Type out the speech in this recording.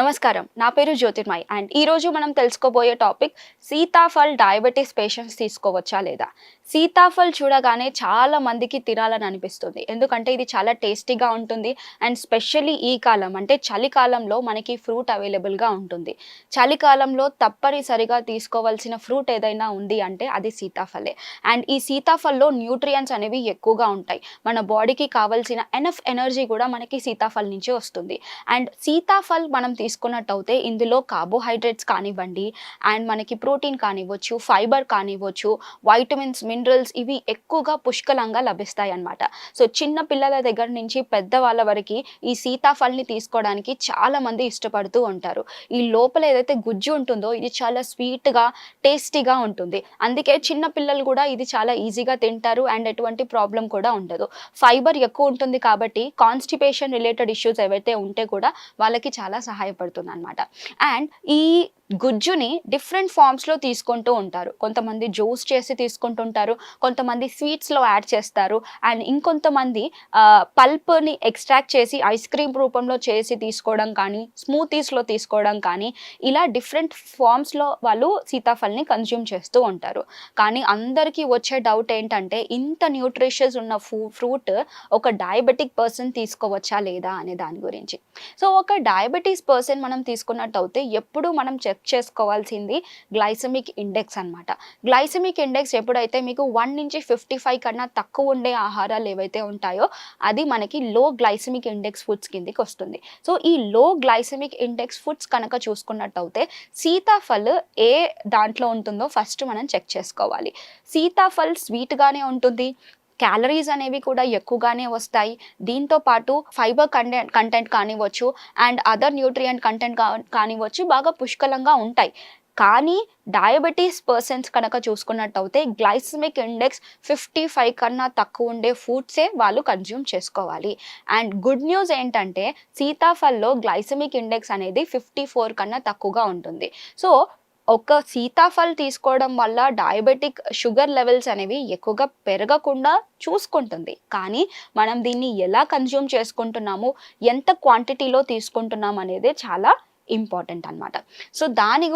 నమస్కారం, నా పేరు జ్యోతిర్మయి అండ్ ఈరోజు మనం తెలుసుకోబోయే టాపిక్ సీతాఫల్ డయాబెటీస్ పేషెంట్స్ తీసుకోవచ్చా లేదా. సీతాఫల్ చూడగానే చాలా మందికి తినాలని అనిపిస్తుంది, ఎందుకంటే ఇది చాలా టేస్టీగా ఉంటుంది అండ్ స్పెషల్లీ ఈ కాలం అంటే చలికాలంలో మనకి ఫ్రూట్ అవైలబుల్గా ఉంటుంది. చలికాలంలో తప్పనిసరిగా తీసుకోవాల్సిన ఫ్రూట్ ఏదైనా ఉంది అంటే అది సీతాఫలే. అండ్ ఈ సీతాఫల్లో న్యూట్రియంట్స్ అనేవి ఎక్కువగా ఉంటాయి. మన బాడీకి కావాల్సిన ఎనఫ్ ఎనర్జీ కూడా మనకి సీతాఫల్ నుంచి వస్తుంది. అండ్ సీతాఫల్ మనం తీసుకున్నట్టయితే ఇందులో కార్బోహైడ్రేట్స్ కానివ్వండి అండ్ మనకి ప్రోటీన్ కానివ్వచ్చు, ఫైబర్ కానివ్వచ్చు, వైటమిన్స్, మినరల్స్ ఇవి ఎక్కువగా పుష్కలంగా లభిస్తాయి అన్నమాట. సో చిన్న పిల్లల దగ్గర నుంచి పెద్దవాళ్ళ వరకు ఈ సీతాఫల్ని తీసుకోవడానికి చాలా మంది ఇష్టపడుతూ ఉంటారు. ఈ లోపల ఏదైతే గుజ్జు ఉంటుందో ఇది చాలా స్వీట్గా, టేస్టీగా ఉంటుంది. అందుకే చిన్న పిల్లలు కూడా ఇది చాలా ఈజీగా తింటారు అండ్ ఎటువంటి ప్రాబ్లం కూడా ఉండదు. ఫైబర్ ఎక్కువ ఉంటుంది కాబట్టి కాన్స్టిపేషన్ రిలేటెడ్ ఇష్యూస్ ఏవైతే ఉంటే కూడా వాళ్ళకి చాలా సహాయపడుతుంది అనమాట. అండ్ ఈ గుజ్జుని డిఫరెంట్ ఫామ్స్లో తీసుకుంటూ ఉంటారు. కొంతమంది జ్యూస్ చేసి తీసుకుంటుంటారు, కొంతమంది స్వీట్స్లో యాడ్ చేస్తారు అండ్ ఇంకొంతమంది పల్ప్ని ఎక్స్ట్రాక్ట్ చేసి ఐస్ క్రీమ్ రూపంలో చేసి తీసుకోవడం కానీ, స్మూతీస్లో తీసుకోవడం కానీ, ఇలా డిఫరెంట్ ఫామ్స్లో వాళ్ళు సీతాఫల్ని కన్జ్యూమ్ చేస్తూ ఉంటారు. కానీ అందరికీ వచ్చే డౌట్ ఏంటంటే ఇంత న్యూట్రిషియస్ ఉన్న ఫ్రూట్ ఒక డయాబెటిక్ పర్సన్ తీసుకోవచ్చా లేదా అనే దాని గురించి. సో ఒక డయాబెటీస్ పర్సన్ మనం తీసుకున్నట్టయితే ఎప్పుడు మనం చెక్ చేసుకోవాల్సింది గ్లైసెమిక్ ఇండెక్స్ అనమాట. గ్లైసెమిక్ ఇండెక్స్ ఎప్పుడైతే మీకు 1 నుంచి 55 కన్నా తక్కువ ఉండే ఆహారాలు ఏవైతే ఉంటాయో అది మనకి లో గ్లైసెమిక్ ఇండెక్స్ ఫుడ్స్ కిందకి వస్తుంది. సో ఈ లో గ్లైసెమిక్ ఇండెక్స్ ఫుడ్స్ కనుక చూసుకున్నట్టయితే సీతాఫల్ ఏ దాంట్లో ఉంటుందో ఫస్ట్ మనం చెక్ చేసుకోవాలి. సీతాఫల్ స్వీట్గానే ఉంటుంది, క్యాలరీస్ అనేవి కూడా ఎక్కువగానే వస్తాయి. దీంతో పాటు ఫైబర్ కంటెంట్ కానివ్వచ్చు అండ్ అదర్ న్యూట్రియంట్ కంటెంట్ కానివ్వచ్చు బాగా పుష్కలంగా ఉంటాయి. కానీ డయాబెటీస్ పర్సన్స్ కనుక చూసుకున్నట్టయితే గ్లైసెమిక్ ఇండెక్స్ 55 కన్నా తక్కువ ఉండే ఫుడ్సే వాళ్ళు కన్జ్యూమ్ చేసుకోవాలి. అండ్ గుడ్ న్యూస్ ఏంటంటే సీతాఫల్లో గ్లైసెమిక్ ఇండెక్స్ అనేది 54 కన్నా తక్కువగా ఉంటుంది. సో ఒక సీతాఫల్ తీసుకోవడం వల్ల డయాబెటిక్ షుగర్ లెవెల్స్ అనేవి ఎక్కువగా పెరగకుండా చూసుకుంటుంది. కానీ మనం దీన్ని ఎలా కన్జ్యూమ్ చేసుకుంటున్నాము, ఎంత క్వాంటిటీలో తీసుకుంటున్నాం అనేది చాలా ఇంపార్టెంట్ అన్నమాట. సో దాని